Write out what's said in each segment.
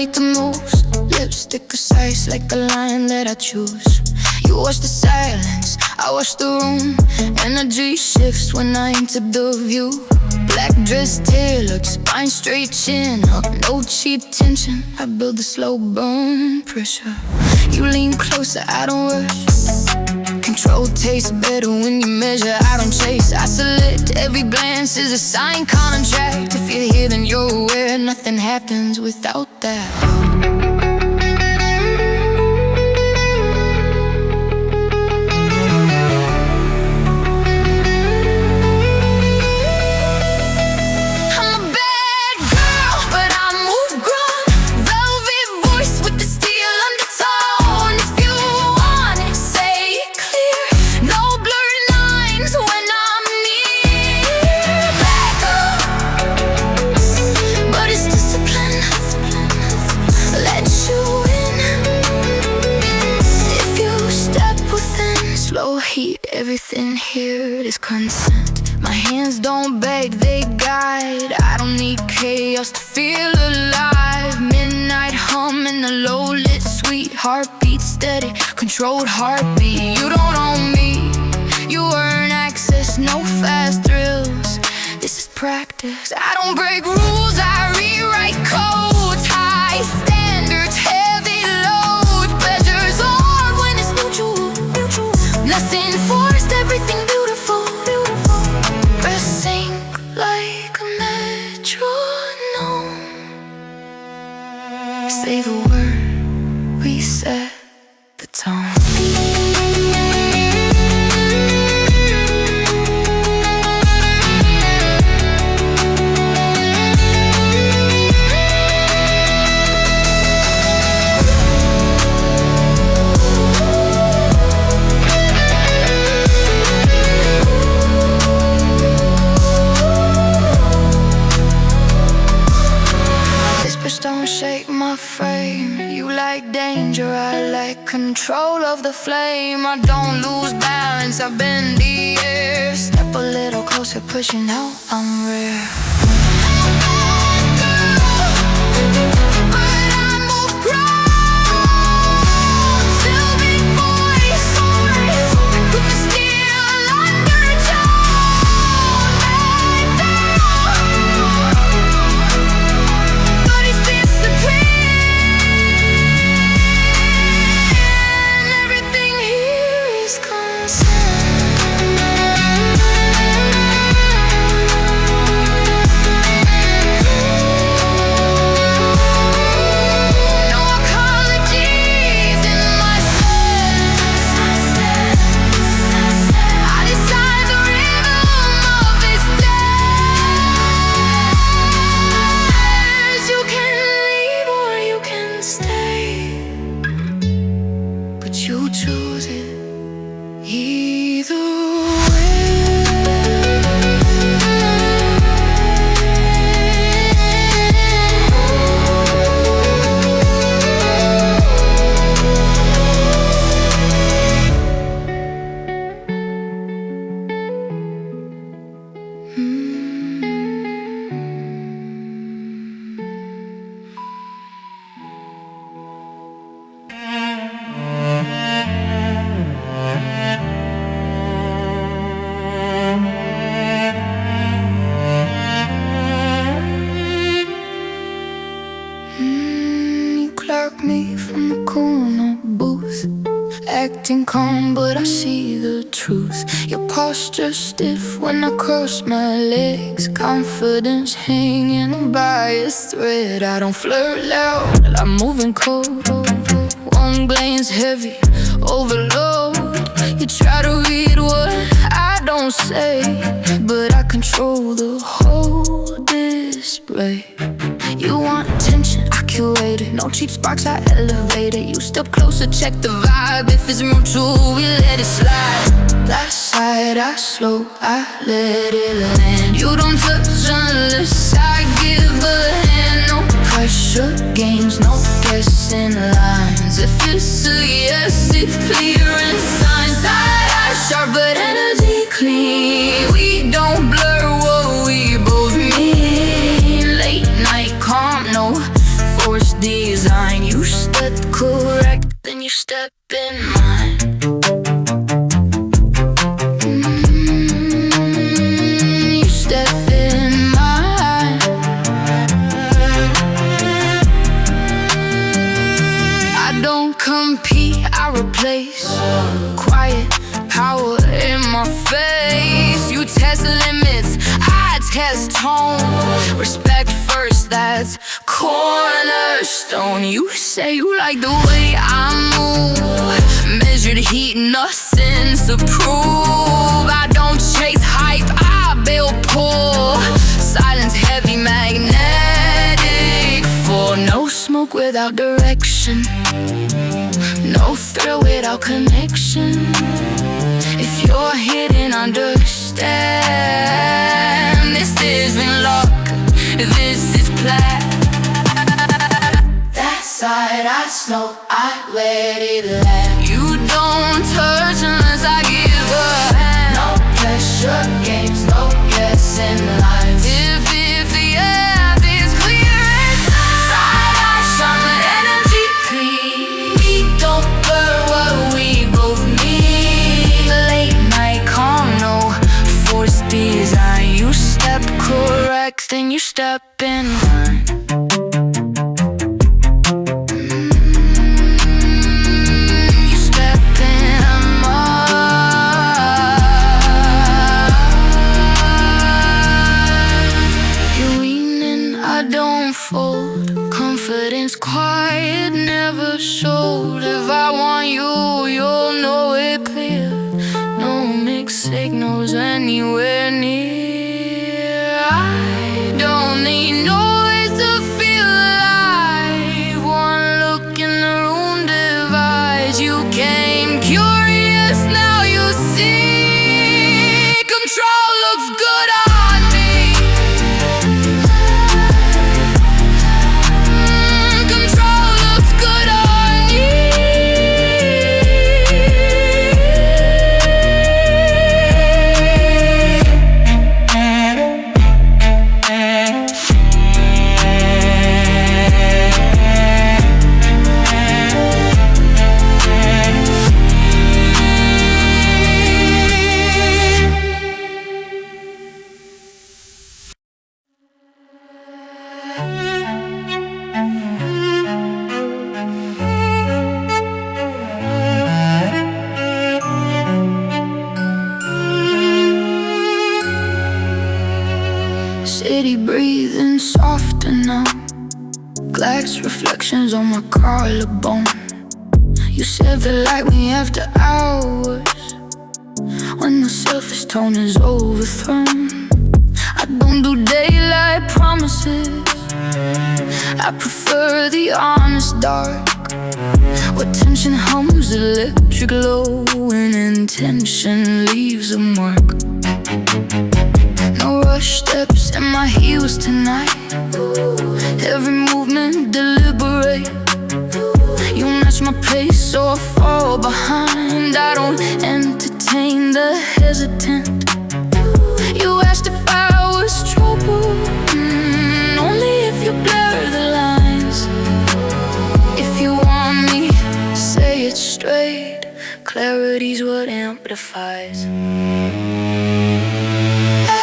make the moves. Lipstick precise like a line that I choose. You watch the silence, I watch the room. Energy shifts when I enter the view. Black dress tailored, spine straight, chin up, no cheap tension. I build the slow burn pressure. You lean closer, I don't rush. Control tastes better when you measure, I don't chase. I select, every glance is a sign contract. If you're here then you're aware, nothing happens without that. Everything here is consent. My hands don't beg, they guide. I don't need chaos to feel alive. Midnight hum in the low lit suite. Heartbeat steady, controlled heartbeat. You don't own me, you earn access, no fast thrills. This is practice. I don't break rules, I rewrite codes. High standards, heavy load. Pleasure's on when it's mutual. Nothing forced, everything beautiful. Pressing like a metronome. Say the word, we set the tone. Don't shake my frame. You like danger, I like control of the flame. I don't lose balance, I bend the air. Step a little closer, pushing out, I'm rare. Acting calm, but I see the truth. Your posture stiff when I cross my legs. Confidence hanging by a thread. I don't flirt loud, I'm moving cold. One glance heavy, overload. You try to read what I don't say, but I control the whole display. You want attention, I curate it. No cheap sparks, I elevate it. You step closer, check the vibe. If it's mutual, we let it slide. Last side, I slow, I let it land. You don't touch unless I give a hand. No pressure games, no guessing lines. If it's a yes, it's clear in signs. Side eye sharp, but energy clean. We don't blur what we both mean. Late night calm, no forced desire. step in mine. You step in mine. I don't compete, I replace. Quiet power in my face. You test limits, I test tone. Respect first, that's cornerstone. You say you like the way I move. Measured heat, nothing to prove. I don't chase hype, I build pull. Silence heavy, magnetic. For no smoke without direction, no thrill without connection. If you're hidden, understand. This isn't luck, this is plan. That side I snow, I let it land. You don't touch unless I give a hand. No pressure games, no guessing lives. If the earth is clear inside, side I shine, let energy plead. We don't blur what we both need. Late night calm, no forced design. You step correct, then you step in line. You step in mine. You lean in, I don't fold. Confidence quiet, never showed. If I want you, you'll know it clear. No mixed signals anywhere near. I don't need noise to feel alive. One look in the room divides. You came curious, now you see. Control looks good on me. Control looks good on me. City breathing softer now. Glass reflections on my collarbone. You said feel like me after hours, when the surface tone is overthrown. I don't do daylight promises, I prefer the honest dark, where tension hums electric low and intention leaves a mark. No rush steps in my heels tonight. Every movement deliberate. You match my pace so I fall behind. I don't entertain the hesitant. You asked if I was trouble, only if you blur the lines. If you want me, say it straight. Clarity's what amplifies.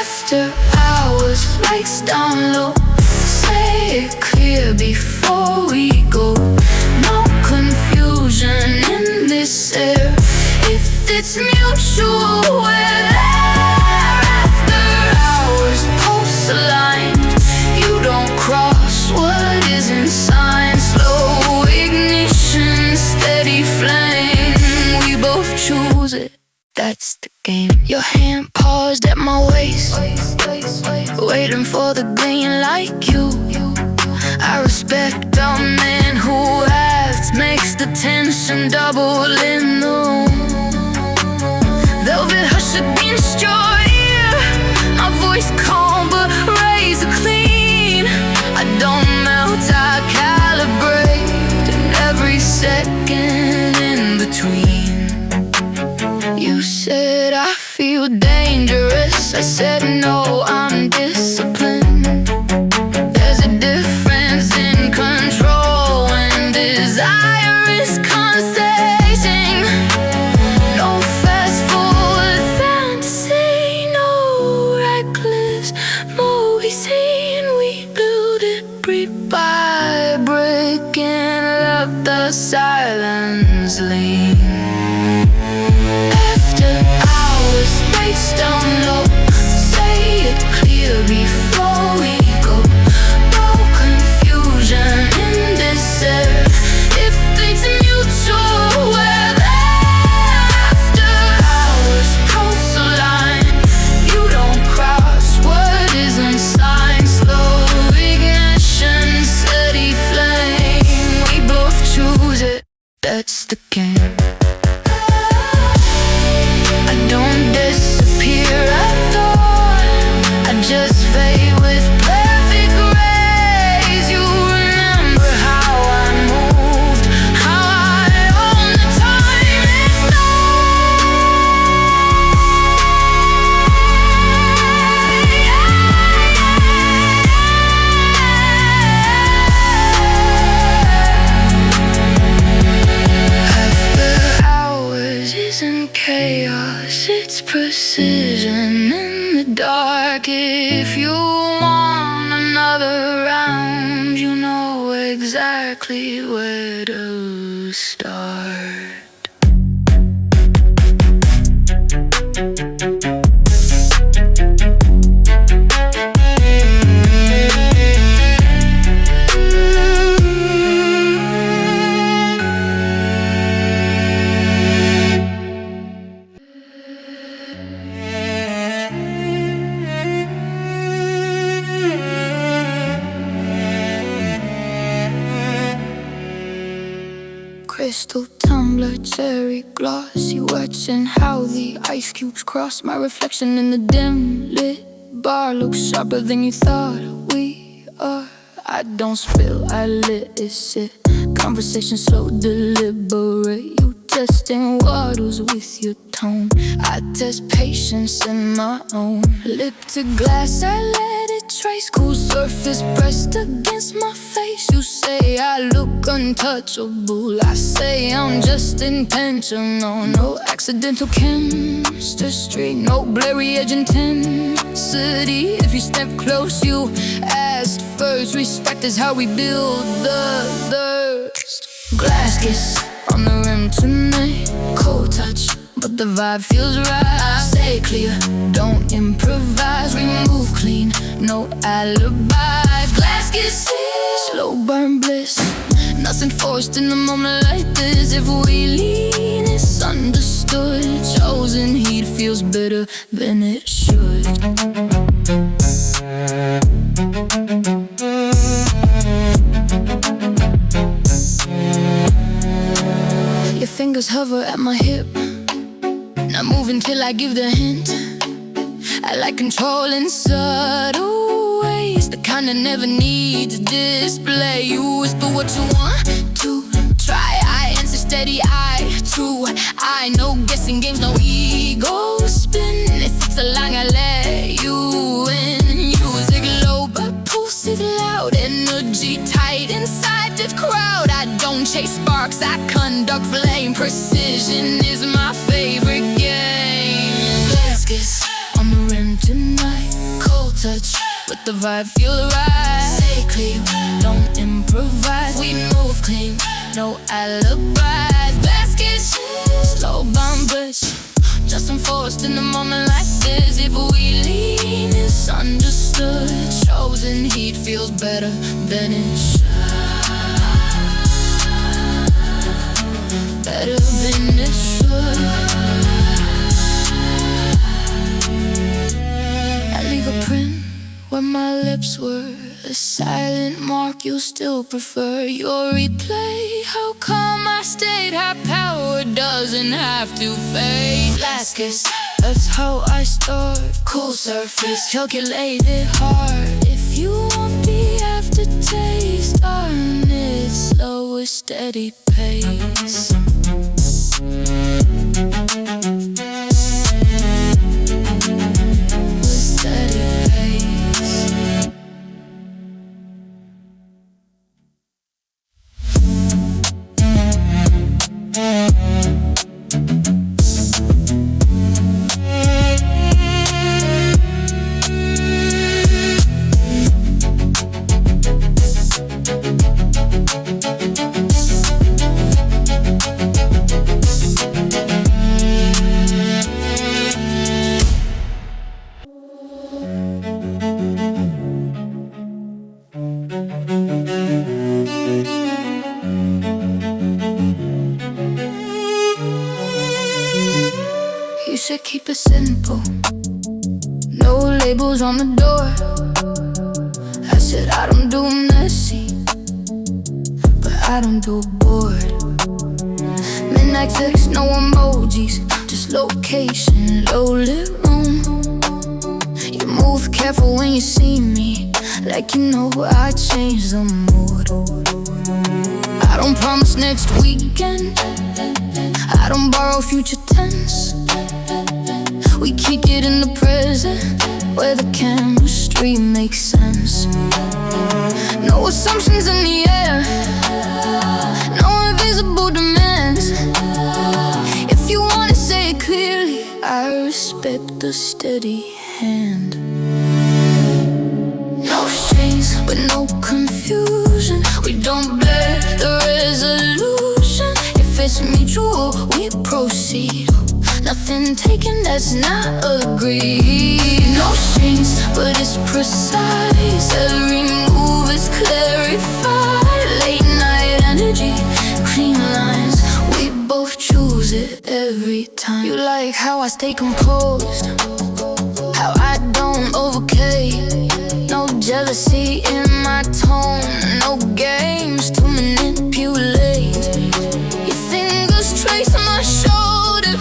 After hours, lights down low. Say it clear before we go. No confusion in this air. If it's mutual, we're there. After hours, pulse aligned. You don't cross what isn't signed. Slow ignition, steady flame. We both choose it, that's the game. Your hand paused at my waist, waiting for the green like you. I respect a man who acts, makes the tension double in the room. Velvet hush against your ear, my voice calm but razor clean. I don't melt, I calibrate every second in between. You said I feel dangerous, I said no, I'm disciplined. There's a difference in control and desire is consent. After hours, face down low. Say it clear before we go. No confusion in this air. If things are mutual, we're there. After hours, cross the line. You don't cross what isn't signed. Slow ignition, steady flame. We both choose it, that's the game. I don't disappear, I thought I just fade with perfect grace. You remember how I moved, how I own the time is After hours isn't chaos, it's precision in the dark. If you want another round, you know exactly where to start. Crystal tumbler, cherry glossy, watching how the ice cubes cross. My reflection in the dim lit bar looks sharper than you thought we are. I don't spill, I let it sit. Conversation slow, deliberate. You testing waters with your tone. I test patience in my own. Lip to glass, I let it trace. Cool surface pressed against my face. You say I look untouchable. I say I'm just intentional. No accidental chemistry, no blurry edge intensity. If you step close, you asked first. Respect is how we build the thirst. Glasskiss on the rim tonight. Cold touch, but the vibe feels right. Stay clear, don't improvise. We move clean, no alibis. Glasskiss, slow burn bliss. Nothing forced in the moment like this. If we lean, it's understood. Chosen heat feels better than it should. Your fingers hover at my hip, not moving till I give the hint. I like control in subtle ways, the kind that never needs display. You whisper what you want to try. I answer steady, I true. I know guessing games, no ego spin. If it's a line, I let you in. Music low but pulsive loud, energy tight inside this crowd. I don't chase sparks, I conduct flame. Precision is my favorite game. Glasskiss on the rim tonight. Cold touch, but the vibe feel right. Stay clean, don't improvise. We move clean, no alibis. Glasskiss, slow bomb bush. Just enforced in the moment like this. If we lean, it's understood. Chosen heat feels better than it should. Better than it should. I leave a print where my lips were. A silent mark you still prefer. Your replay, how come I stayed? High power doesn't have to fade. Glasskiss, that's how I start. Cool surface, calculated hard. If you want the aftertaste, darn it, slow a steady pace. With steady pace. should keep it simple. No labels on the door. I said I don't do messy, but I don't do bored. Midnight text, no emojis, just location, low lit room. You move careful when you see me, like you know I change the mood. I don't promise next weekend, I don't borrow future tense. We kick it in the present, where the chemistry makes sense. No assumptions in the air, no invisible demands. If you wanna say it clearly, I respect the steady hand. No strings, but no confusion. We don't blur the resolution. If it's mutual, we proceed. Nothing taken that's not agreed. No strings, but it's precise. Every move is clarified. Late night energy, clean lines. We both choose it every time. You like how I stay composed, how I don't overcave. No jealousy in my tone, no games to manipulate. Your fingers trace my shoulder,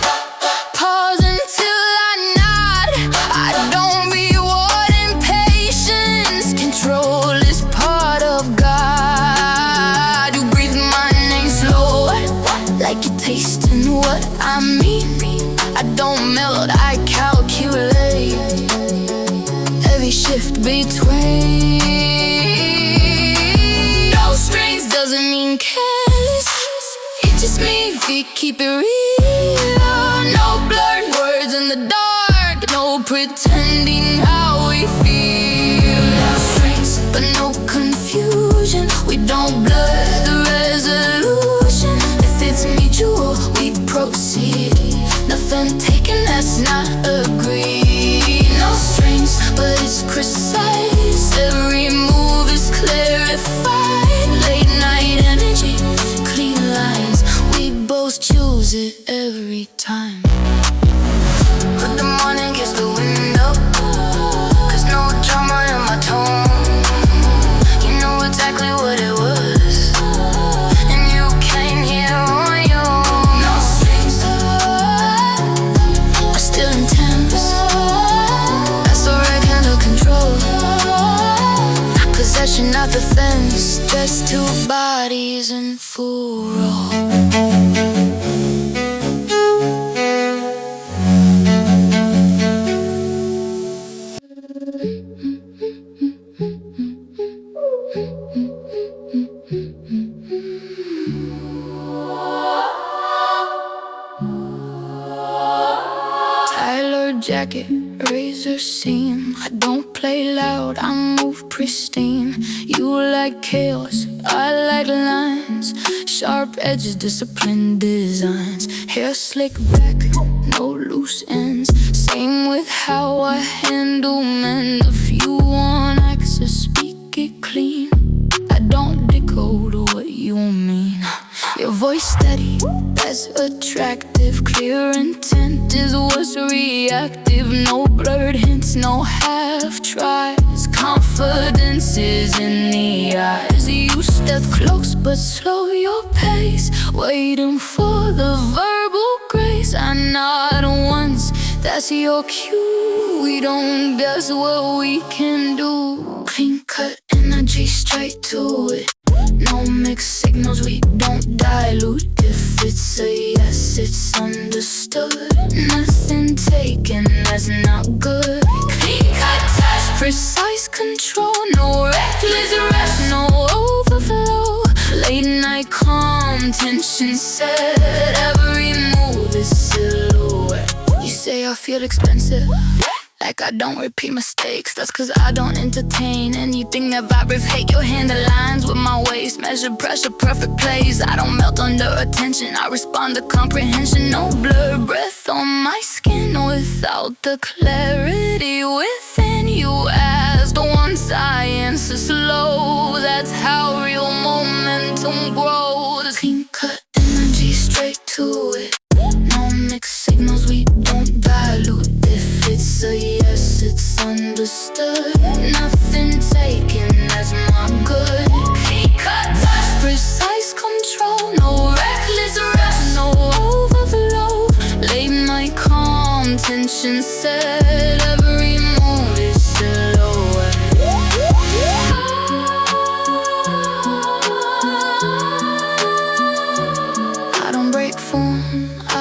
pause until I nod. I don't reward impatience, control is part of God. You breathe my name slow, like you're tasting what I mean. I don't melt, I calculate every shift between. No strings doesn't mean careless, it just means we keep it real. No blurred words in the dark, no pretending how we feel. No strings, but no confusion. We don't blur the resolution. If it's mutual, we proceed. Nothing taken that's not agreed. No strings, but it's precise. Every move is clarified. Late night energy, clean lines. We both choose it every time. Put the morning against the window, cause no drama in my tone. You know exactly what it was, and you came here on your own. No strings, but still intense. That's the right kind of control. Not possession, not defense, just two bodies in full roll. Jacket, razor seam. I don't play loud, I move pristine. You like chaos, I like lines. Sharp edges, disciplined designs. Hair slick back, no loose ends. Same with how I handle men. If you want access, speak it clean. I don't decode what you mean. Your voice steady, that's attractive. Clear intent is what's reactive. No blurred hints, no half tries. Confidence is in the eyes. You step close but slow your pace, waiting for the verbal grace. I nod once, that's your cue. We don't guess what we can do. Clean cut energy, straight to it. No mixed signals, we don't dilute. If it's a yes, it's understood. Nothing taken, that's not good. Clean cut touch, precise control. No reckless rush, no overflow. Late night calm, tension set. Every move is silhouette. You say I feel expensive, like I don't repeat mistakes. That's cause I don't entertain anything that vibrates hate. Your hand aligns with my waist, measure pressure, perfect place. I don't melt under attention, I respond to comprehension. No blur breath on my skin without the clarity within. You asked once, I answer slow. That's how real momentum grows. Clean cut energy, straight to it. No mixed signals, we don't die.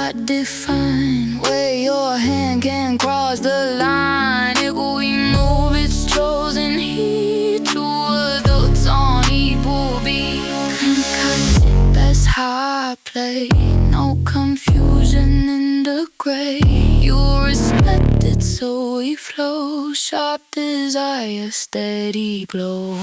cannot define where your hand can cross the line. If we move its chosen heat to adults on equal beat. Can't cut it, that's how I play. No confusion in the gray. You respect it, so we flow. Sharp desire, steady glow.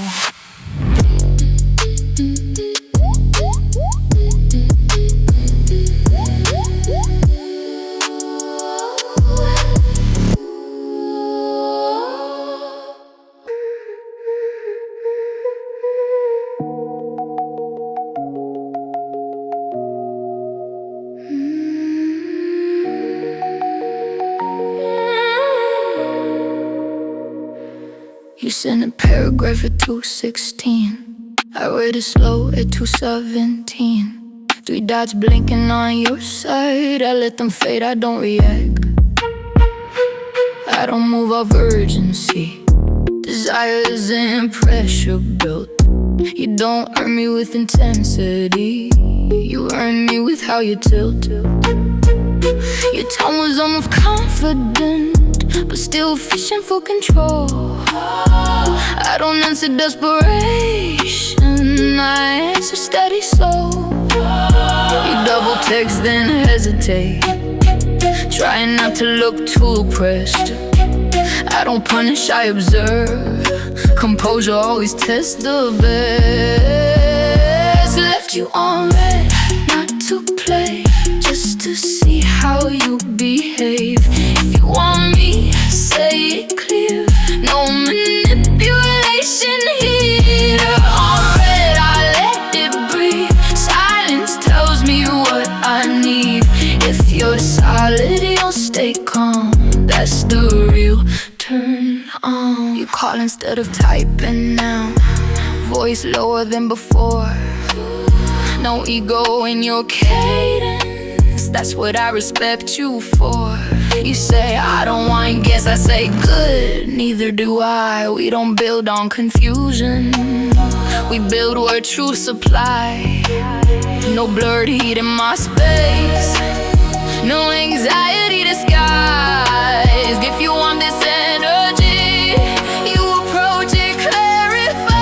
You sent a paragraph at 2:16. I read it slow at 2:17. 3 dots blinking on your side. I let them fade, I don't react. I don't move off urgency. Desire isn't pressure built. You don't earn me with intensity. You earn me with how you tilt. Your tone was almost confident, but still fishing for control. I don't answer desperation, I answer steady soul. You double text then hesitate, trying not to look too pressed. I don't punish, I observe. Composure always tests the best. Left you on red, not to play, just to see how you behave. If you want me, say it clear. No manipulation here. On red, I let it breathe. Silence tells me what I need. If you're solid, you'll stay calm. That's the real turn on. You call instead of typing now. Voice lower than before. No ego in your cadence. That's what I respect you for. You say I don't want guess, I say good. Neither do I. We don't build on confusion. We build where truth supply. No blurred heat in my space. No anxiety disguised. If you want this energy, you approach it clarified.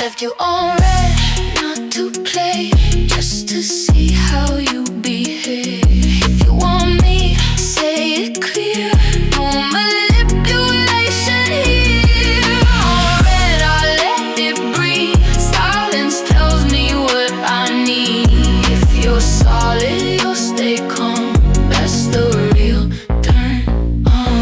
Left you on red, not to play, just to see how you behave. If you want me, say it clear. No manipulation here. On red, I let it breathe. Silence tells me what I need. If you're solid, you'll stay calm. That's the real turn on.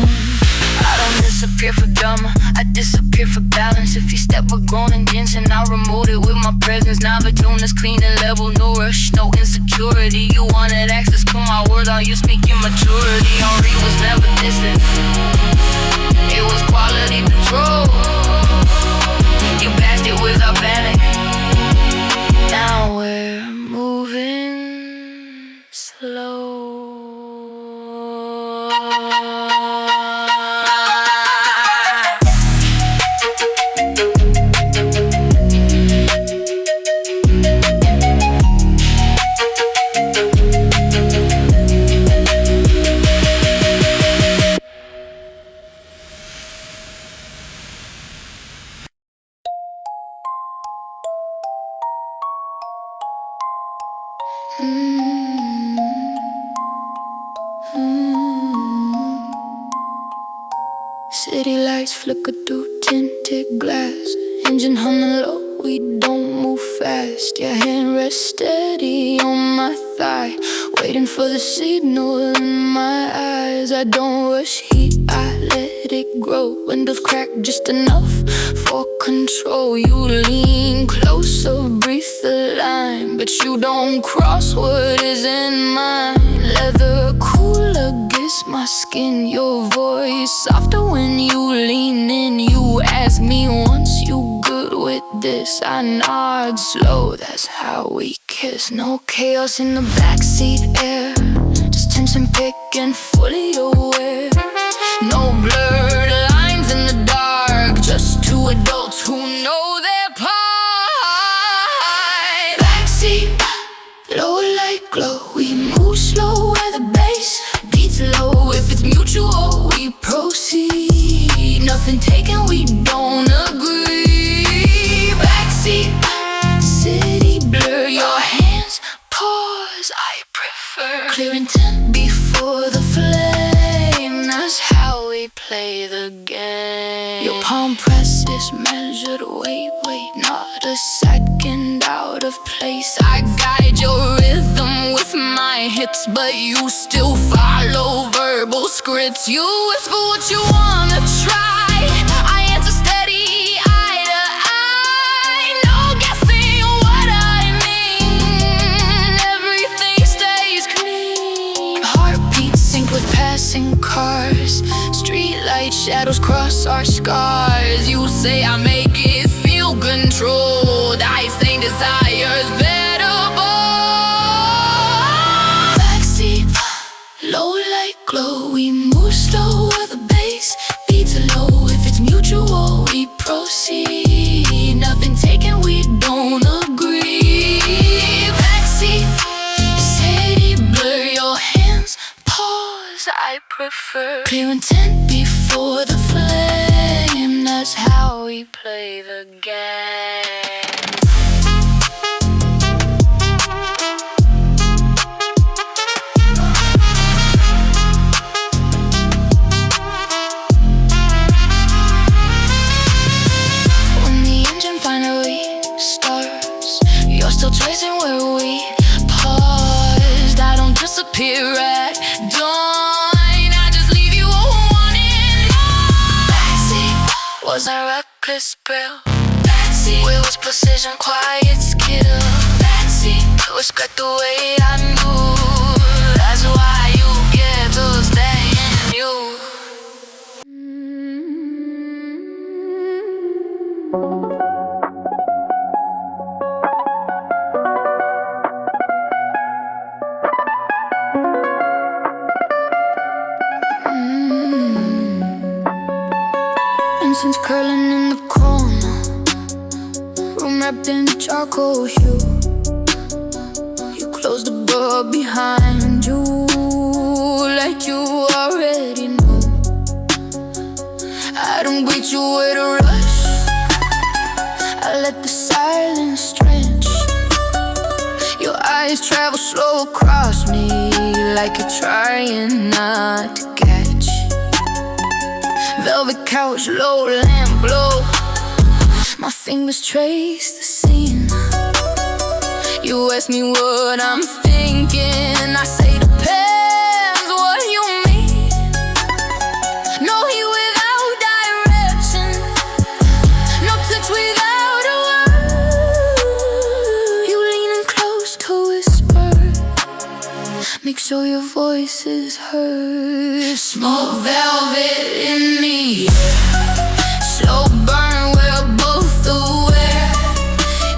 I don't disappear for drama, I disappear for balance. If you step with grown intention, I'll remove it with my presence. Now the tune is clean and level, no rush, no insecurity. You wanted access to my words, all you speaking maturity. Henri was never distant, it was quality control. You passed it without panic. Now we're moving slow. City lights flicker through tinted glass. Engine humming low, we don't move fast. Your hand rests steady on my thigh, waiting for the signal in my eyes. I don't rush heat, I let it grow. Windows crack just enough for control. You lean closer, breathe the line, but you don't cross what is in mine. Leather cooler gets my skin, your voice softer when you lean in. You ask me once, you good with this? I nod slow, that's how we kiss. No chaos in the backseat air, just tension picking, fully aware. No blurred lines in the dark, just two adults who know their part. Backseat, low light glow. prefer. Clear intent before the flame, that's how we play the game. Your palm press is measured, wait, not a second out of place. I guide your rhythm with my hips, but you still follow verbal scripts. You whisper what you wanna try, I answer steady, eye to eye. No guessing what I mean, everything stays clean. Heartbeats sync with passing cars, streetlight shadows cross our scars. You say I make it feel controlled, I say desire's bettable. Backseat, low light glow, we move slow with the bass beats low. If it's mutual, we proceed. Nothing taken, we don't agree. Backseat, city blur, your hands pause, I prefer. Clear intent before the flame, that's how we play the game. When the engine finally starts, you're still tracing where we paused. I don't disappear at dawn, I just leave you wanting more. Backseat was a reckless thrill. Backseat, with was precision, quiet skill. Backseat, respect the way I move, that's why you get to stay in you. Incense curling in the corner, room wrapped in charcoal hue. You close the door behind you like you already know. I don't greet you with a rush, I let the silence drench. Your eyes travel slow across me like you're trying not to catch. Velvet couch, low lamp glow, my fingers trace the scene. You ask me what I'm thinking, I say depends what you mean. No heat without direction, no touch without a word. You leaning close to whisper, make sure your voice is heard. Smoke velvet in the air, slow burn, we're both aware.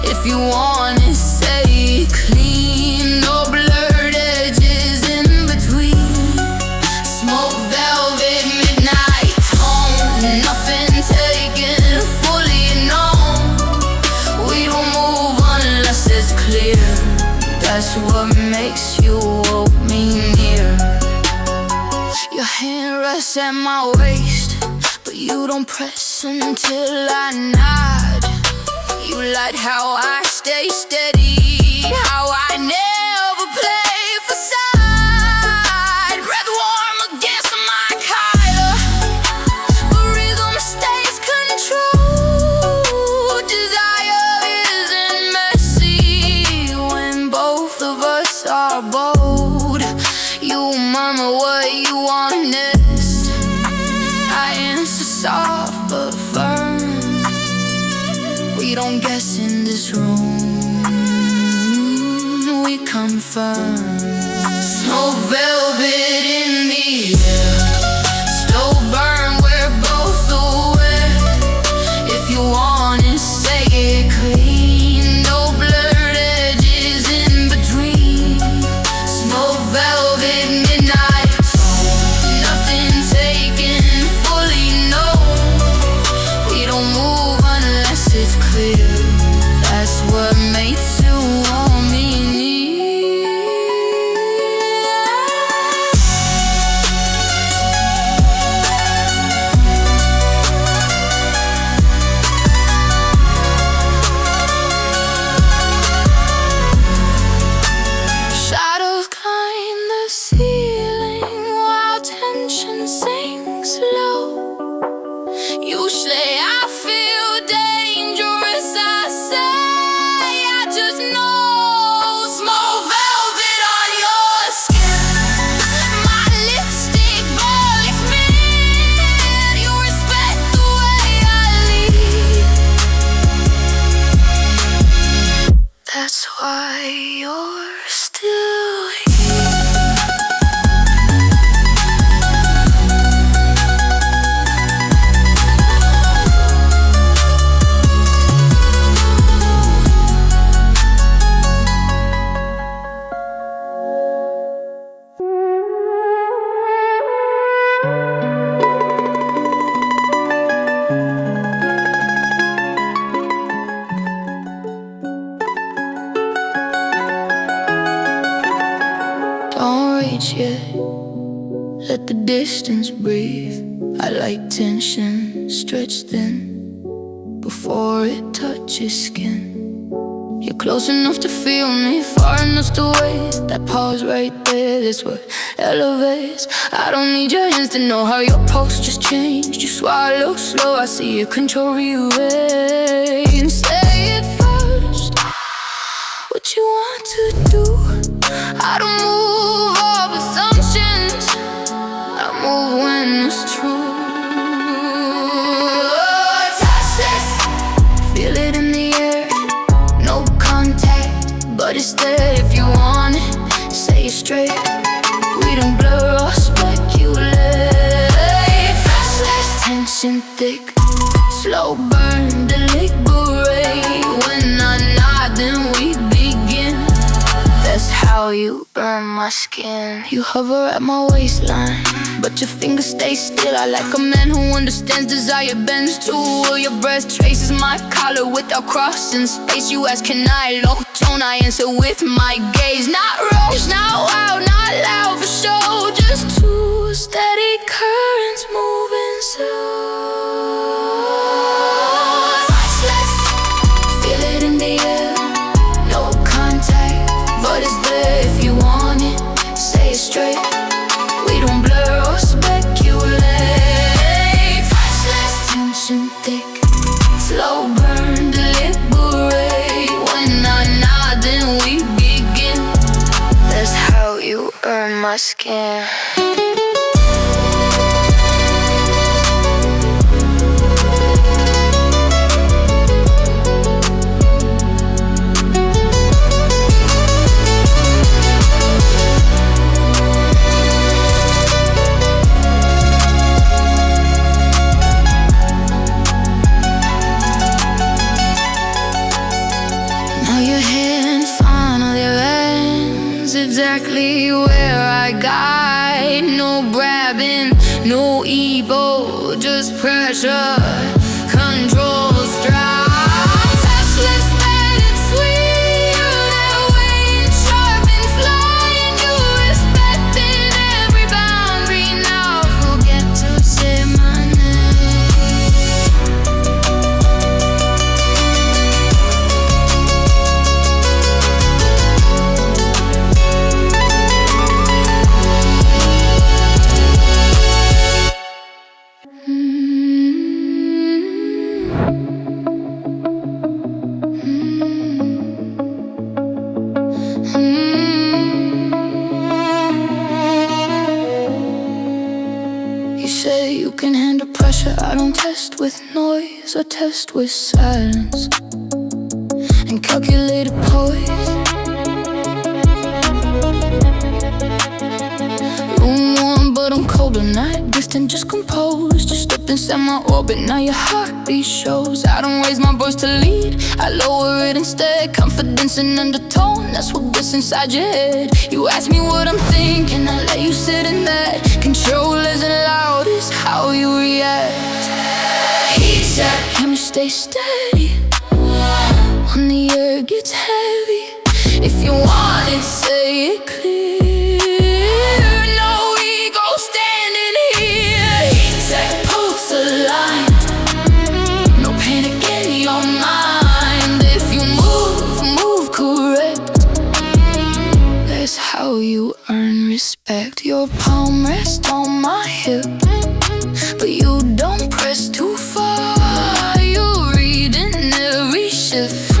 If you want it, say it clean, no blurred edges in between. Smoke velvet, midnight tone, nothing taken, fully known. We don't move unless it's clear, that's what makes you hold me near. Your hand rests at my waist, but you don't press until I nod. You like how I stay steady, how I never play facade. Breath warm against my collar, but rhythm stays control. Desire isn't messy when both of us are bold. You murmur what you want next, I answer soft but firm. We don't guess in this room, we confirm. Snow velvet in the air, slow burn, we're both aware. If you want it, say it clean, no blurred edges in between. Snow velvet, midnight tone, nothing taken, fully known. We don't move unless it's clear, that's what makes you want me near. Don't reach yet, let the distance breathe. I like tension stretched thin before it touches skin. You're close enough to feel me, far enough to wait. That pause right there, that's what elevates. I don't need your hands to know how your pulse just changed. You swallow slow, I see your control rearrange. Say it first, what you want to do. I don't move off assumptions, I move when it's true. Touchless, feel it in the air. No contact, but it's there if you want it. Say it straight, we don't blur or speculate. Touchless, tension thick, slow burn, deliberate. When I nod, then we begin. That's how you burn my skin. You hover at my waistline, but your fingers stay still. I like a man who understands desire bends too. Your breath traces my collar without crossing space. You ask, can I low tone? I answer with my gaze. Not rose, not wild, not loud for show. Just two steady currents moving slow. Touchless, feel it in the air. No contact, but it's there if you want it. Say it straight, we don't blur or speculate. Touchless, tension thick, slow burn, deliberate. When I nod, then we begin. That's how you earn my skin. Exactly where I guide. No grabbing, no ego, just pressure, controls drive. Touchless, let it sweet. You're that way, sharp and flying. You respected every boundary. Now forget to say my I don't test with noise, I test with silence and calculated poise. Room warm but I'm cold tonight, distant just composed. Just step inside my orbit, now your heartbeat shows. I don't raise my voice to lead, I lower it instead. Confidence in undertone, that's what gets inside your head. You ask me what I'm thinking, I let you sit in that. Control isn't loud, it's how you react. Heatcheck, can we stay steady when the air gets heavy? If you want it, say it clear. No ego standing here. Heatcheck, pulse aligned. No panic in your mind. If you move correct. That's how you earn respect. Your palm rests on my hip, but you don't press too far. You're reading every shift,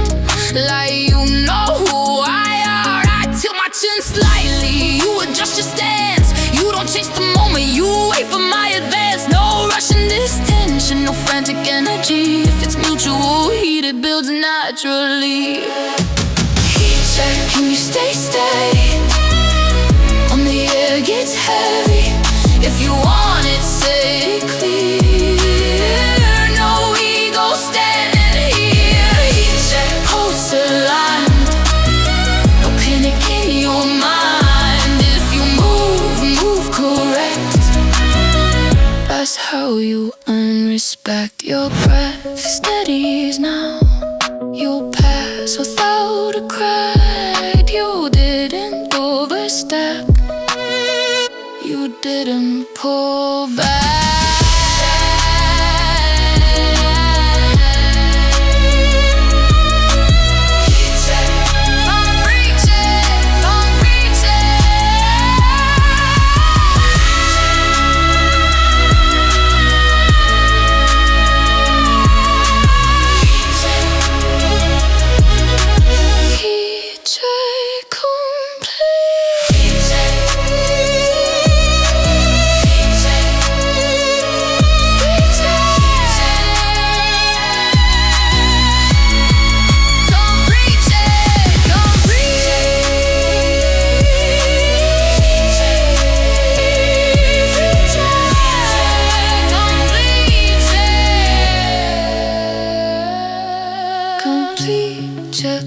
like you know who I are. I tilt my chin slightly, you adjust your stance. You don't chase the moment, you wait for my advance. No rush in this tension, no frantic energy. If it's mutual, heat it builds naturally. Heatcheck, can you stay steady when the air gets heavy? If you want it, say it clear. No ego standing here. Heatcheck, pulse aligned. No panic in your mind. If you move correct. That's how you earn respect. Your breath steadies now. You'll pass without a crack. You didn't overstep. you didn't pull back.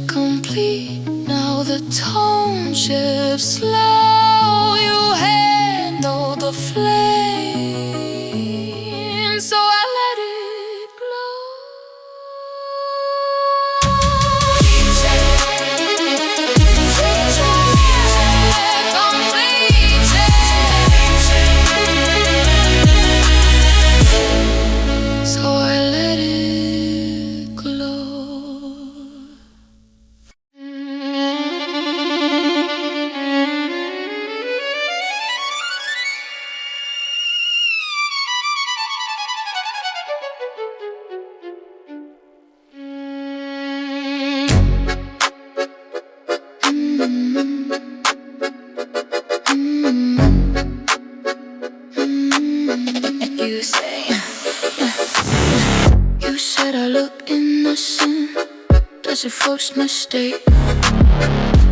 Complete. Now the tone shifts slow. You handle the flame, so I let it glow. So I let it glow. You said I look innocent. That's your first mistake.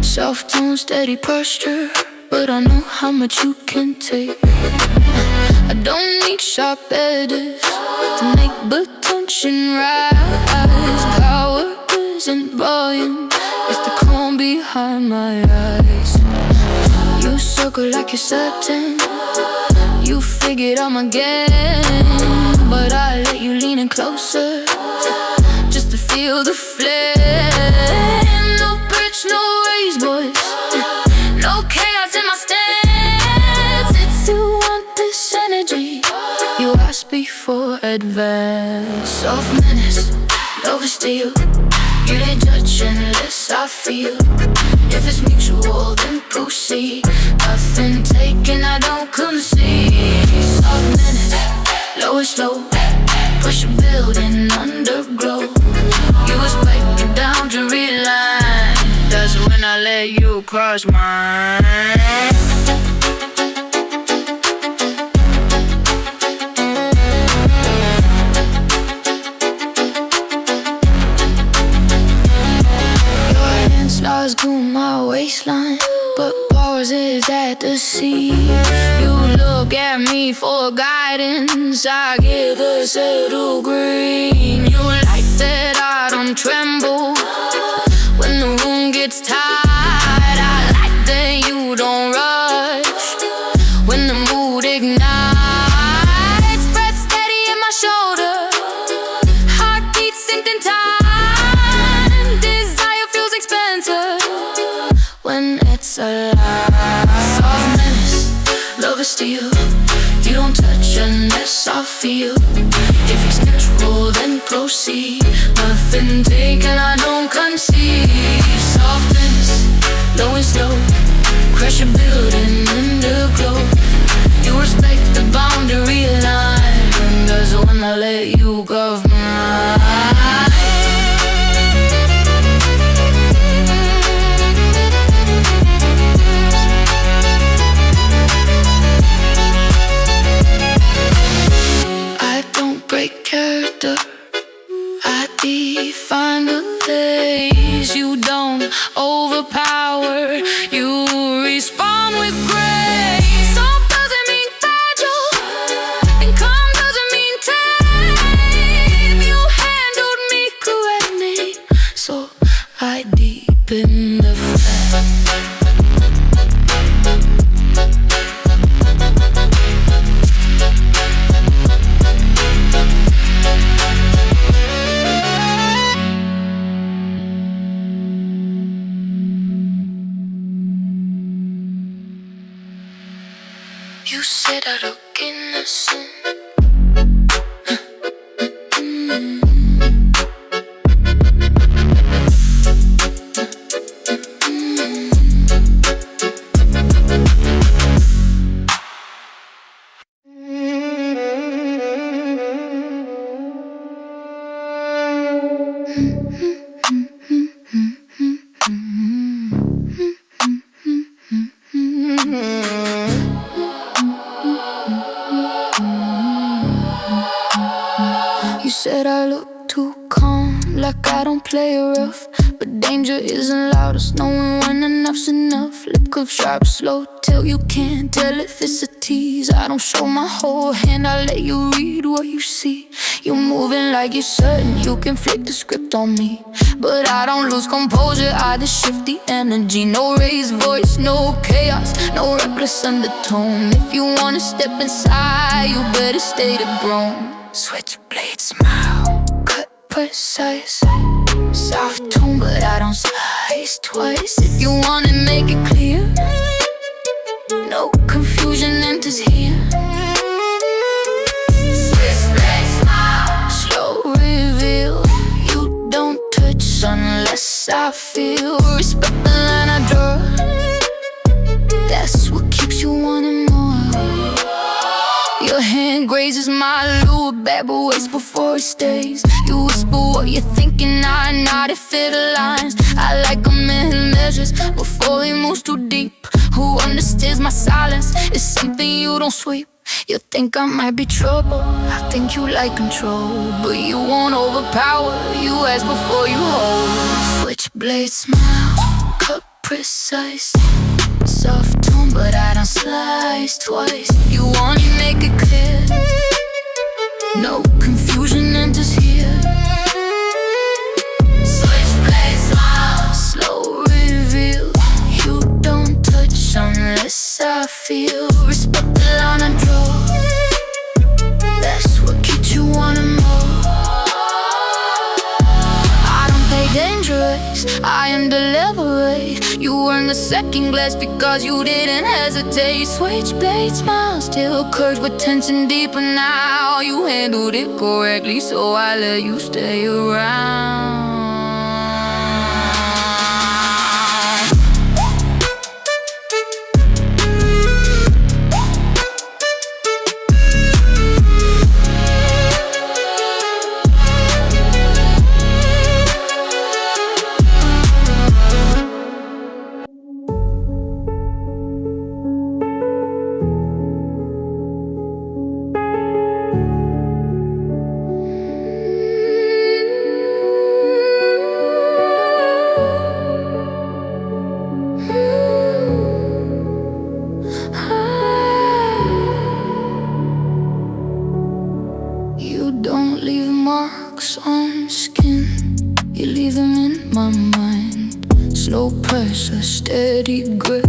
Soft tone, steady posture, but I know how much you can take. I don't need sharp edges to make attention rise. Power isn't volume, it's the calm behind my eyes. You circle like you're certain. You figured out my game, but I let you lean in closer just to feel the flame. No bridge, no raised voice, no chaos in my stance. It's you want this energy, you ask before advance. Soft menace, over steel. You didn't judge unless I feel. If it's mutual, then proceed. Nothing taken, I don't concede. Soft menace, low and slow. Pressure building underglow. You respect the boundary line. That's when I let you cross mine. Stars to my waistline, but bars is at the sea. You look at me for guidance, I give a subtle green. You like that I don't tremble when the room gets tight. I like that you don't rush when the mood ignites. Breath steady in my shoulder, heartbeat synced in time. When it's alive. Soft menace, love is steel. You don't touch unless I feel. If it's natural, then proceed. Nothing taken, I don't concede. Soft menace, low and slow. Crush your building underglow. You respect the boundary line, and that's when I let you go mine. Break character, I define the lays. You don't overpower, you respond with grace. You said I look innocent. You said I look too calm, like I don't play rough. But danger isn't loud, it's knowing when enough's enough. Lip curve sharp, slow, till you can't tell if it's a tease. I don't show my whole hand, I let you read what you see. You're moving like you're certain you can flip the script on me. But I don't lose composure, I just shift the energy. No raised voice, no chaos, no reckless undertone. If you wanna step inside, you better stay the grown. Switchblade smile, cut precise. Soft tone, but I don't slice twice. If you wanna make it clear, no confusion enters here. Switchblade smile, slow reveal. You don't touch unless I feel. Respect the line I draw, that's what keeps you wanting more. Your hand grazes my lower back, but waits before it stays. You whisper what you're thinking, I nod if it aligns. I like a man who measures before he moves too deep. Who understands my silence is something you don't sweep. You think I might be trouble, I think you like control. But you won't overpower, you ask before you hold. Switchblade smile, cut precise. Soft tone, but I don't slice twice. You wanna make it clear, no confusion enters here. Switchblade smile, slow reveal. You don't touch unless I feel. Respect the line I draw, that's what keeps you wanting more. I don't play dangerous, I am deliberate. You earned the second glass because you didn't hesitate. Switchblade smile, still curved with tension deeper now. You handled it correctly, so I let you stay around. Don't leave marks on skin, you leave them in my mind. Slow pressure, steady grip,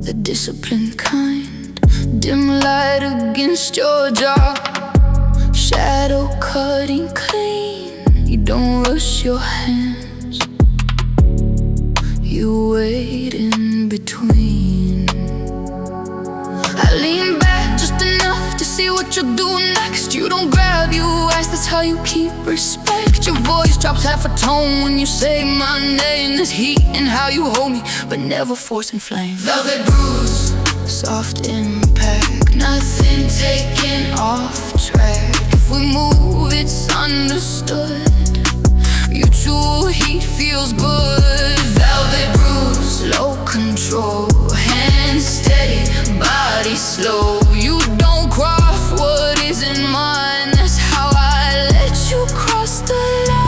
the disciplined kind. Dim light against your jaw, shadow cutting clean. You don't rush your hands, you wait in between. I lean back just enough to see what you'll do next. You don't grab, you ask, that's how you keep respect. Your voice drops half a tone when you say my name. There's heat in how you hold me, but never forcing flame. Velvet bruise, soft impact, nothing taken off track. If we move, it's understood. Mutual heat feels good. Velvet bruise, low control, hands steady, body slow. You don't cross what isn't mine, that's how I let you cross the line.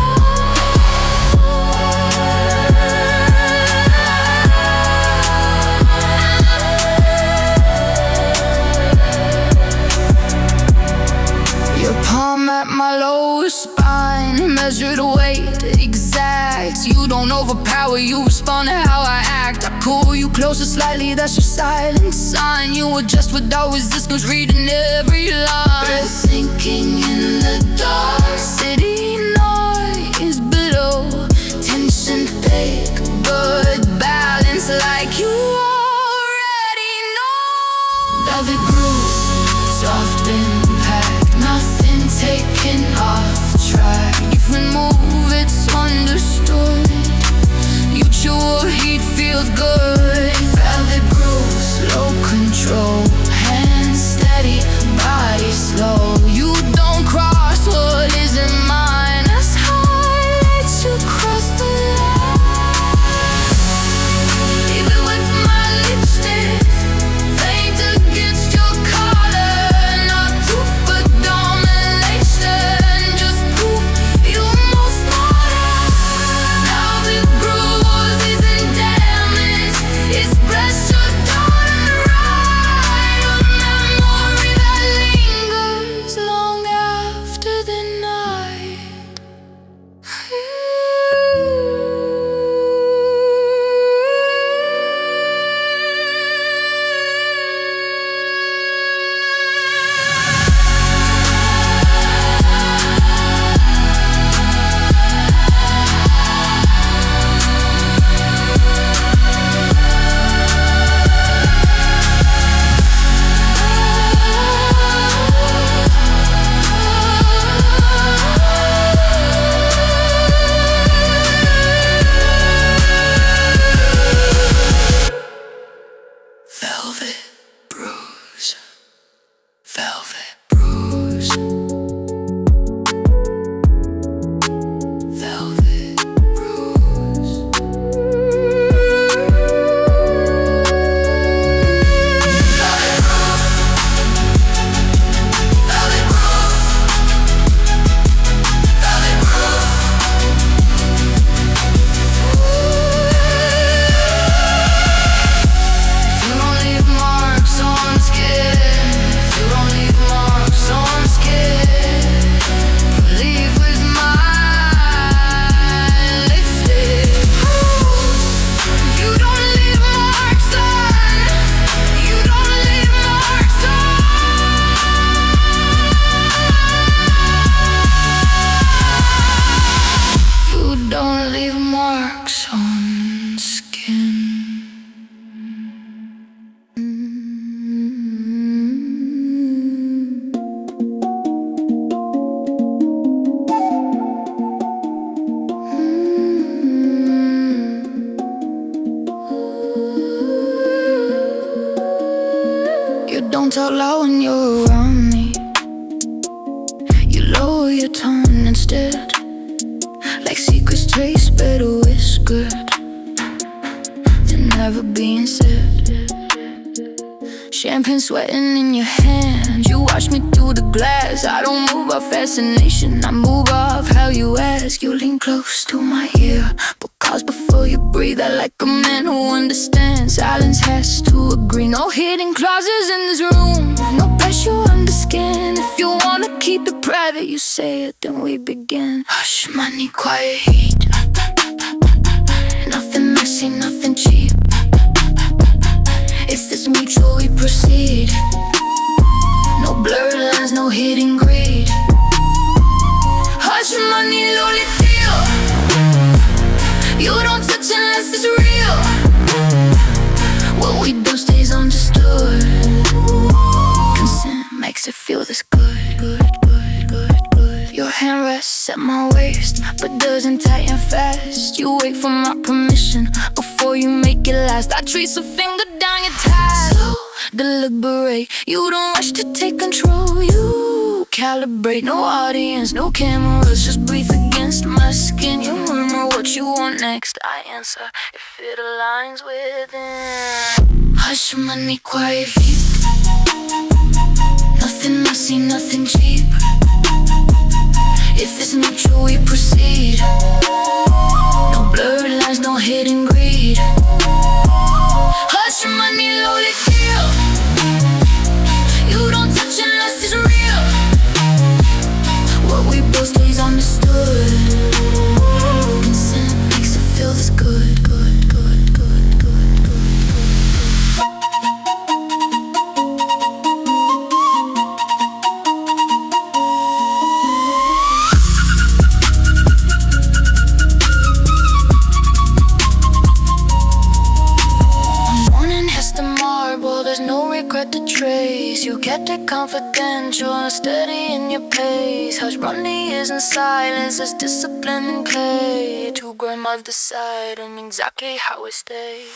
Your palm at my lower spine, measure the weight exact. You don't overpower, you respond to how I act. I pull you closer slightly, that's your silent sign. You adjust without resistance, reading every line. Breath sinking in the dark, city noise below. Tension fake, but balance like you already know. velvet bruise, soft impact, nothing taken off track. If we move, it's understood. Mutual heat feels good. Velvet bruise, low control, hands steady, body slow. You don't cross what isn't mine. That's how I let you cross the line. Even with my lipstick faint against your collar, not to for domination, just proof you're more smarter. Now the bruise isn't damage, it's pressure done right. A memory that lingers long after the night. Velvet bruise, velvet bruise, velvet bruise. You don't leave marks on skin. You don't leave marks on skin. Leave with mine lifted. You don't leave marks on. You don't leave marks on. You don't leave marks on skin. You don't talk loud when you're around me. You lower your tone instead, like secrets traced, better whispered than never being said. Champagne sweating in your hand. You watch me through the glass. I don't move off fascination, I move off how you ask. You lean close to my ear, pause before you breathe. I like a man who understands. Silence has to agree. No hidden clauses in this room, no pressure on the skin. If you wanna keep it private, you say it, then we begin. Hush money, quiet heat. Nothing messy, nothing cheap. If it's mutual, we proceed. No blurred lines, no hidden greed. Hush money, lowly deal. You don't touch unless it's real. What we do stays understood. Consent makes it feel this good, good, good, good, good. Your hand rests at my waist, but doesn't tighten fast. You wait for my permission before you make it last. I trace a finger down your thighs, slow, deliberate. You don't rush to take control. You calibrate. No audience, no cameras, just breathe against my skin. You murmur what you want next, I answer if it aligns within. Hush money, quiet feet. Nothing messy, nothing cheap. If it's mutual, we proceed. No blurred lines, no hidden greed. Hush money, lowly deal. You don't touch unless it's real. What we both stays understood. Consent makes it feel this good, good, good, good, good, good. there's no regret to trace. You kept it confidential and steady in your pace. Hush money isn't silence, it's discipline and play. Two grandmas deciding exactly how it stays.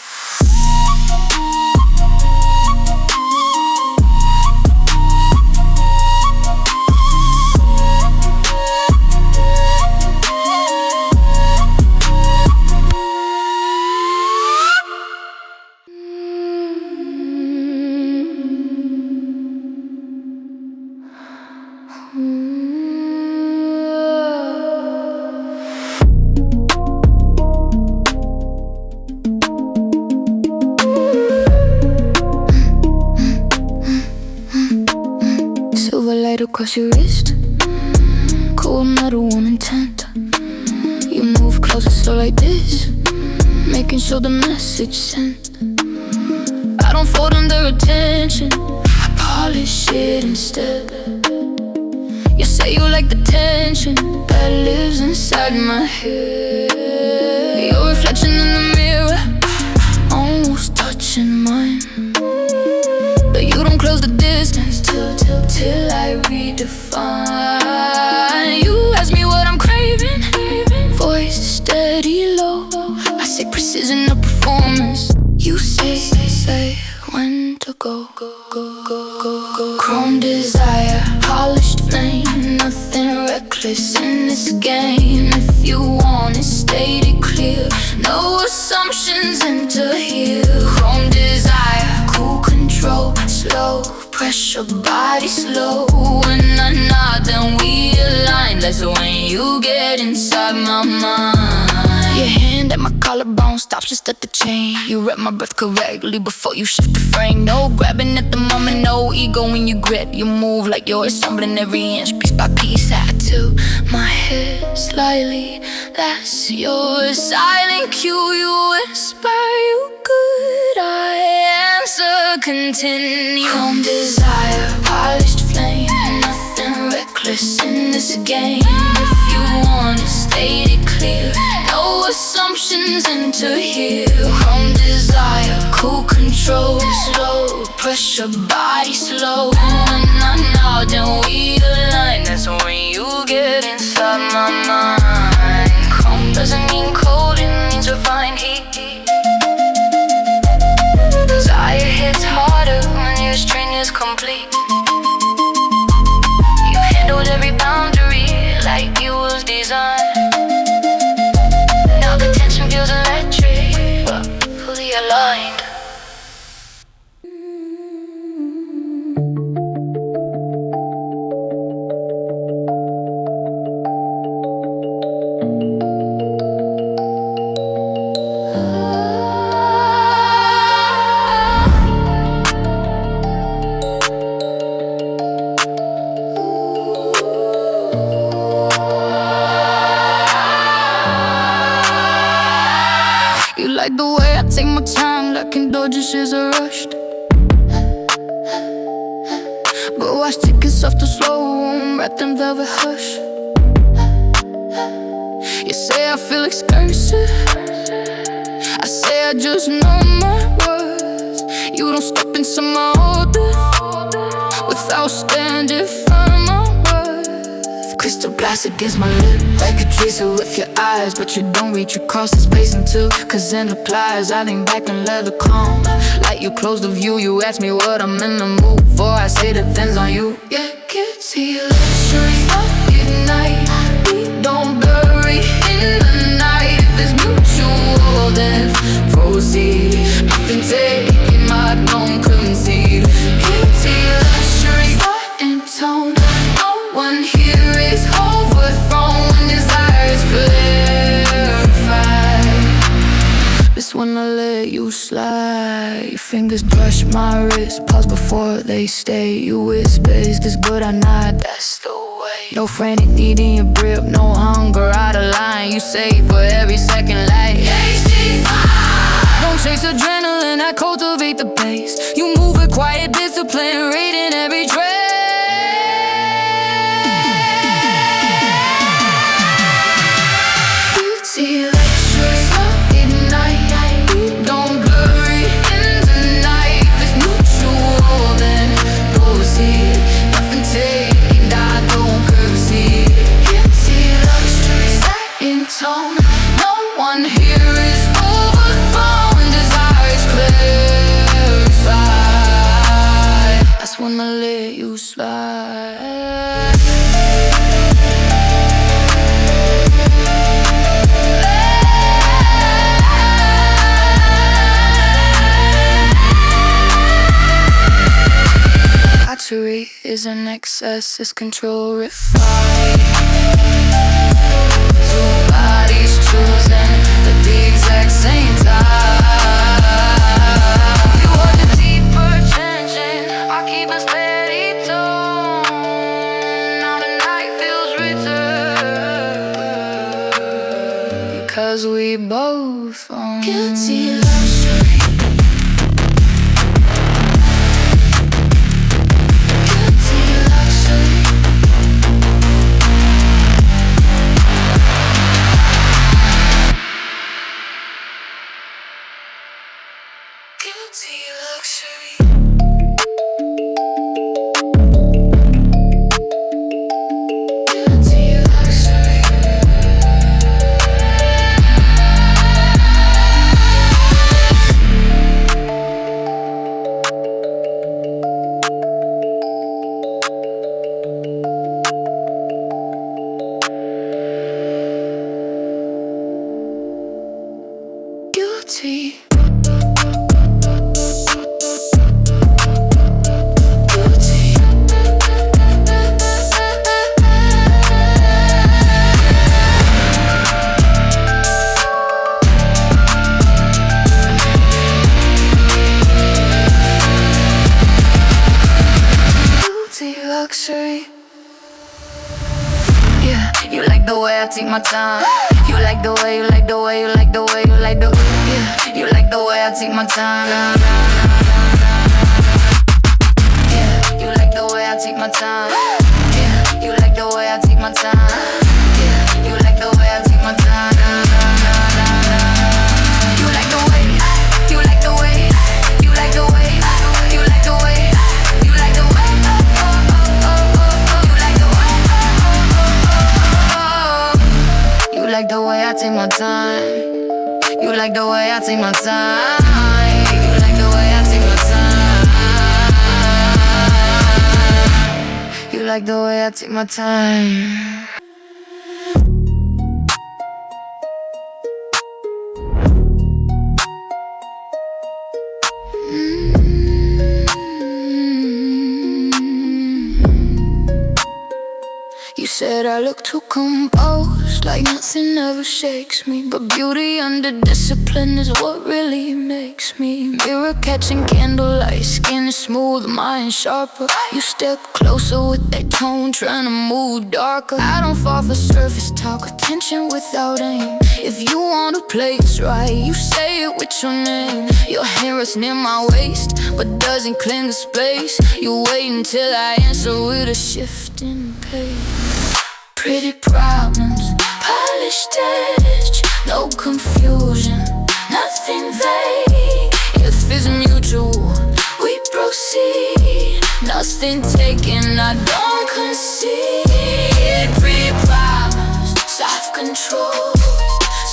Across your wrist, cold metal, one intent. You move closer, slow like this, making sure the message sent. I don't fold under attention, I polish it instead. You say you like the tension that lives inside my head. Your reflection in the mirror, almost touching mine. But you don't close the distance till I redefine. You ask me what I'm craving, voice steady low. I say precision of performance. You say when to go. Chrome desire, polished flame, nothing reckless in this game. If you want it, state it clear. No assumptions enter here. Chrome desire, cool control, slow pressure, body slow. When I nod, then we align. That's when you get inside my mind. Your hand at my collarbone stops just at the chain. You rep my breath correctly before you shift the frame. No grabbing at the moment, no ego when you grip. You move like you're assembling every inch, piece by piece. I tilt my head slightly, that's your silent cue. You whisper, you good, I answer, continue. Calm desire, polished flame, nothing reckless in this game. If you want it, state it clear. No assumptions enter here. Calm desire, cool control, slow pressure, body slow. When I nod, then we align. That's when you get inside my mind. Calm doesn't mean cold, it means refined heat. Desire hits harder when your strain is complete. You handled every boundary like it was designed. Now the tension feels electric, but fully aligned. Like the way I take my time, like indulgences are rushed. But watch ticking soft or slow, wrapped in velvet hush. You say I feel excursive, I say I just know my words. You don't step into my orbit without standing firm on worth. Crystal glass against my lip, like a tracer with your eyes, but you don't reach across the space until, cause in the plies I lean back and let it come. Like you close the view, you ask me what I'm in the mood for, I say depends on you. Yeah, can't see luxury at night. We don't bury in the night. If it's mutual, then proceed. Nothing taking my don't concede. Can't see luxury in tone. No one here is overthrown when desire is clarified. This when I let you slide. Your fingers brush my wrist, pause before they stay. You whisper, is this good or not? That's the way. No frantic need in your grip, no hunger out of line. You savor every second like don't chase adrenaline, I cultivate the pace. You move with quiet discipline, reading every trace. See lectures up at night. We don't blurry in the night. This mutual, when I let you slide. Battery is an excess, is control refined. Two bodies choosing at the exact same time. You want the deeper tension, I keep a steady tone. Now the night feels richer, because we both own guilty luxury. Take my time. You like the way, you like the way, you like the way, you like the yeah. You like the way I take my time. Yeah. You like the way I take my time. Yeah. You like the way I take my time. Yeah. You like the way I take my time. You like the way. You like the way. You like the way. You like the way. You like the way. You like the way I take my time. You like the way I take my time. You like the way I take my time. You like the way I take my time. You said I look too composed, like nothing ever shakes me. But beauty under discipline is what really makes me. Mirror catching candlelight, skin smooth, mind sharper. You step closer with that tone, trying to move darker. I don't fall for surface talk, attention without aim. If you wanna play it right, you say it with your name. Your hair is near my waist, but doesn't cling to space. You wait until I answer with a shift in pace. Pretty problems, polished edge, no confusion, nothing vague. If it's mutual, we proceed. Nothing taken, I don't concede. Pretty problems, soft control,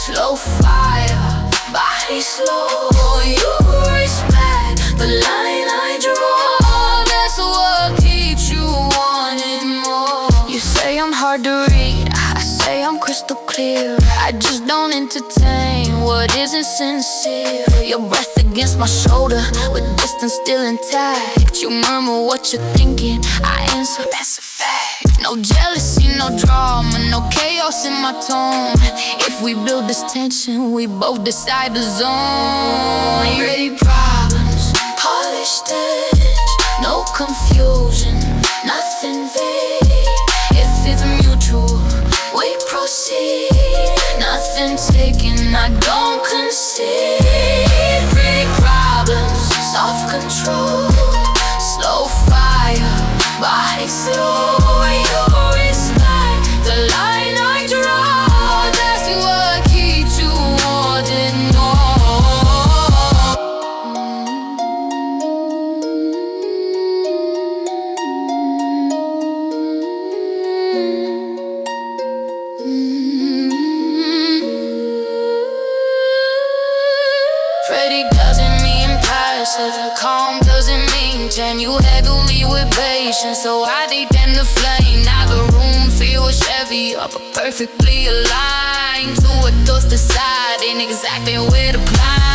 slow fire, body slow. You respect the line I draw. That's what keeps you wanting more. You say I'm hard to read, I say I'm crystal clear. I just don't entertain what isn't sincere. Your breath against my shoulder, with distance still intact. You murmur what you're thinking, I answer, that's a fact. No jealousy, no drama, no chaos in my tone. If we build this tension, we both decide the zone. Pretty problems, polished edge, no confusion, nothing vague. If it's mutual, we proceed. Nothing taken, I don't concede. Pretty problems, soft control, slow fire, body slow. You respect the line I draw. That's what keeps you wanting more. and you handle me with patience. So I detain the flame. Now the room feels heavy, but perfectly aligned to what those deciding exactly where to climb.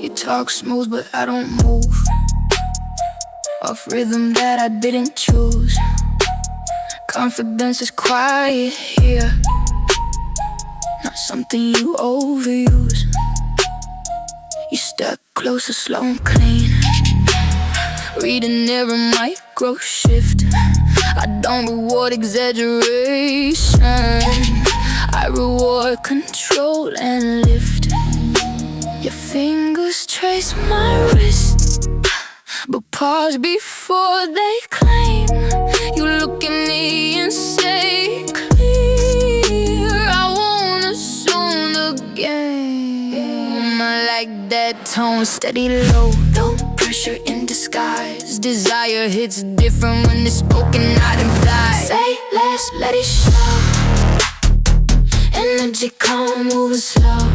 You talk smooth, but I don't move off rhythm that I didn't choose. Confidence is quiet here, not something you overuse. You step closer, slow and clean, reading every micro shift. I don't reward exaggeration, I reward control and lift. Your fingers trace my wrist, but pause before they claim. You look at me and say clear, I won't assume the game. I like that tone, steady low, no pressure in disguise. Desire hits different when it's spoken, not implied. Say less, let it show. Energy calm, moving slow.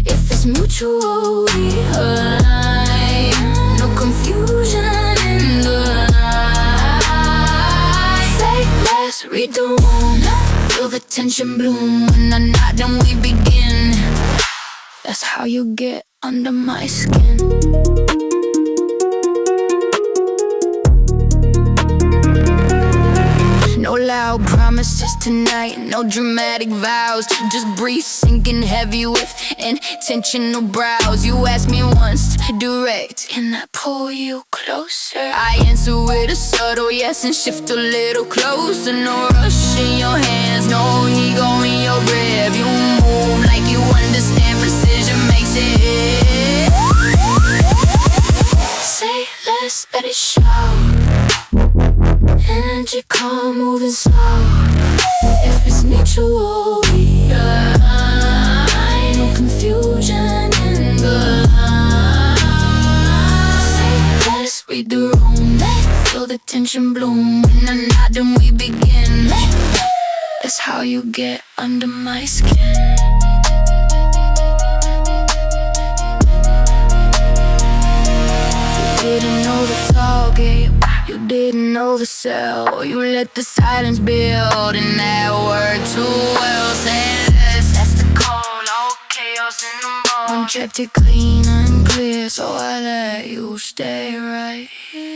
If it's mutual, we align. No confusion in the line. Say less, read the room. Feel the tension bloom. When I nod, then we begin. That's how you get under my skin. No loud promises tonight, no dramatic vows. Just breathe, sinking heavy with intentional brows. You asked me once, direct, can I pull you closer? I answer with a subtle yes and shift a little closer. No rush in your hands, no ego in your grip. You move like you understand, precision makes it hit. Say less, let it show. Energy calm, moving slow. If it's mutual, we align. No confusion in the line. Say less, read the room. Feel the tension bloom. When I nod, then we begin. That's how you get under my skin. You didn't know the target, you didn't know the cell. You let the silence build, and that worked too well. Say less, that's the call, all chaos in the mall. I'm kept it clean and clear, so I let you stay right here.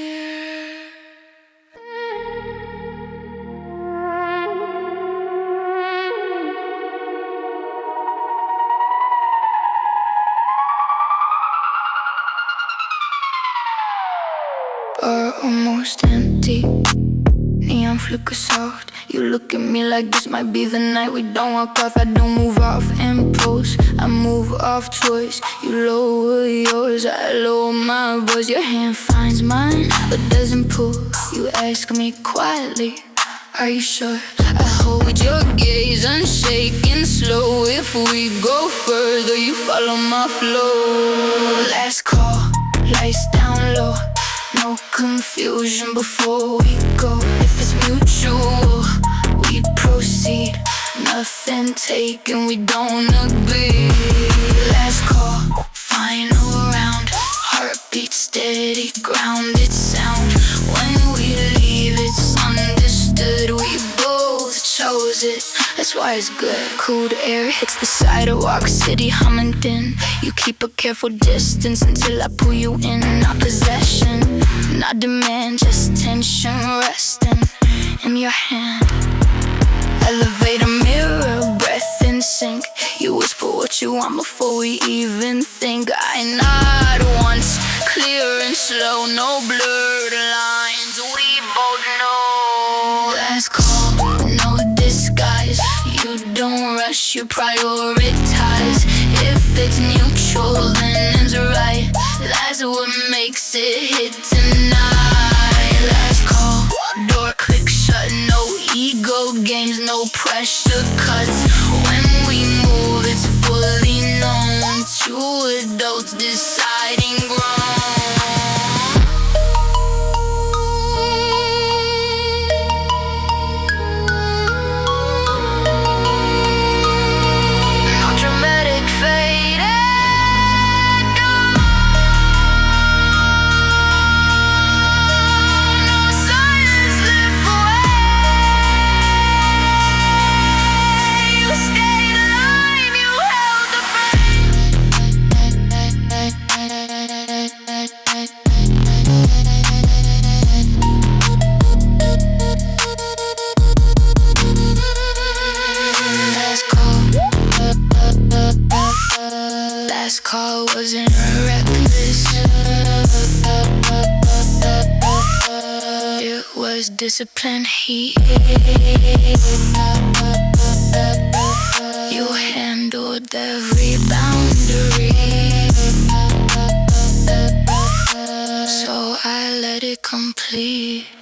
Bar almost empty, neon flicker soft. You look at me like this might be the night we don't walk off. I don't move off impulse, I move off choice. You lower yours, I lower my voice. Your hand finds mine, but doesn't pull. You ask me quietly, are you sure? I hold your gaze unshaken, slow. If we go further, you follow my flow. Last call, lights down low. No confusion before we go. If it's mutual, we proceed. Nothing taken, we don't agree. Last call, final round. Heartbeat steady, grounded sound. When we leave, it's understood. We both chose it, that's why it's good. Cold air hits the sidewalk, city humming thin. You keep a careful distance until I pull you in. Not possession, not demand, just tension resting in your hand. Elevator mirror, breath in sync. You whisper what you want before we even think. I nod once, clear and slow, no blurred lines. We both know. Last call, no disguise. You don't rush, you prioritize. If it's neutral, then it's right. That's what makes it hit tonight. Last call, door click shut. No ego games, no pressure cuts. When we move, it's fully known. Two adults deciding grown. Last call wasn't reckless. It was disciplined heat. You handled every boundary, so I let it complete.